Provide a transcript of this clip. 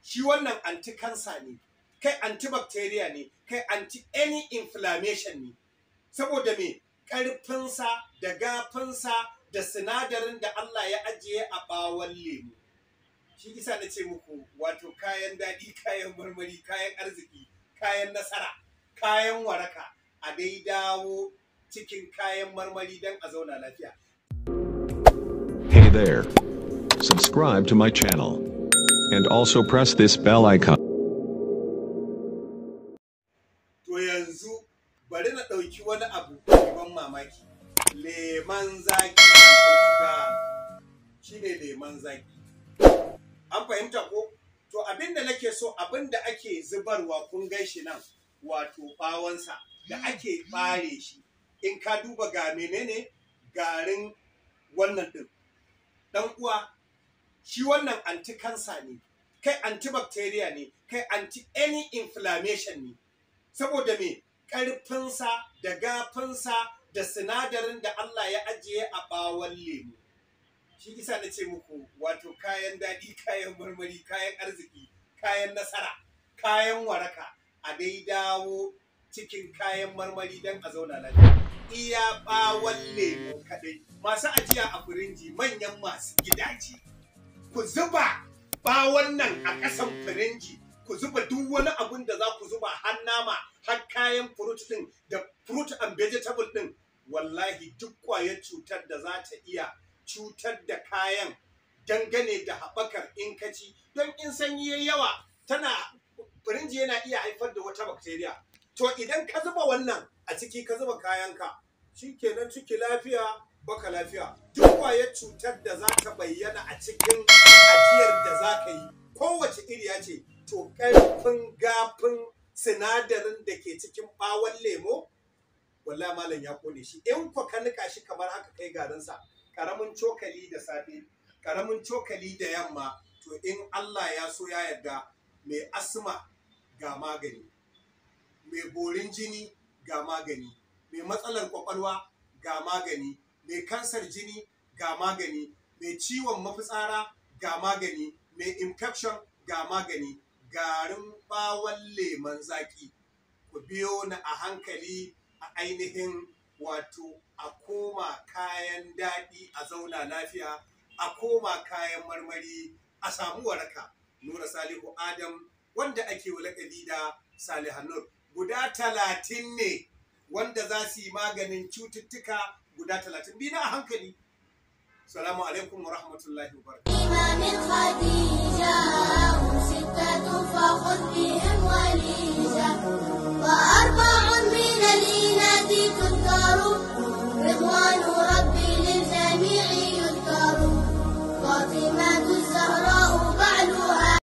shi wannan anti-cancer ne, kai antibacteria ne, kai anti-any inflammation ne. Saboda me? Ƙarfinsa da gafinsa da sinadarin da Allah ya ajiye a ɓawon lemu. Shi isa na ce muku, wato kayan daɗi, kayan marmari, kayan arziki, kayan nasara, kayan waraka, a dai dawo cikin kayan marmari don a zauna lafiya. Hey there. Subscribe to my channel. And also press this bell icon. To yanzu bari na ɗauki wani abu ban mamaki. Leman zaki shi ne leman zaki. An fahimta ko? To abinda nake so, abinda ake zubarwa kun gaishe nan, wato ɓawonsa da ake ɓare shi. In ka duba ga menene garin wannan ɗin. Dan uwa, shi wannan anti-cancer ne, kai antibacteria ne, kai anti-any inflammation ne. Saboda me? Ƙarfinsa da gafinsa da sinadarin da Allah ya ajiye a ɓawon lemu. Shi isa na ce muku, wato kayan daɗi, kayan marmari, kayan arziki, kayan nasara, kayan waraka, a dai dawo cikin kayan marmari don a zauna lafiya. Iya ɓawon lemu kaɗai. Masu ajiya a firinji, manyan masu gidaje, ku zuba ɓawon nan a ƙasan firinji, ku zuba duk wani abun da za ku zuba, har nama, har kayan fruit ɗin da fruit and vegetable ɗin. Wallahi duk ƙwayar cutar da za ta iya cutar da kayan dangane da haɓakar in kaci, don in sanyi yayi yawa firinji yana iya haifar da wata bacteria. To idan ka zuba wannan a ciki, ka zuba kayanka, shi kenan ciki lafiya baka lafiya. Duk ƙwayar cutar da za ta bayyana a cikin ajiyar da za ka yi, kowace iriya ce, to ƙarfin gafin sinadarin da ke cikin ɓawon lemo, wallahi malam ya kone shi. In ka nika shi kamar haka kai garinsa, ƙaramin cokali da safe, ƙaramin cokali da yamma, to in Allah ya so ya yarda, mai asma ga magani, mai borin jini ga magani, mai matsalar kwakwalwa ga magani, mai kansar jini ga magani, mai ciwon mafitsara ga magani, mai infection ga magani. Garin ɓawon leman zaki, ku biyo ni a hankali a ainihin, wato a koma kayan daɗi a zauna lafiya, a koma kayan marmari a samu waraka. Nura Salihu Adam, wanda ake lakabi da Salihan Nur. Guda 30 ne wanda za su yi maganin cututtuka guda 30. Bi na a hankali. Salamu alaikum wa rahmatullahi wa barakatuh.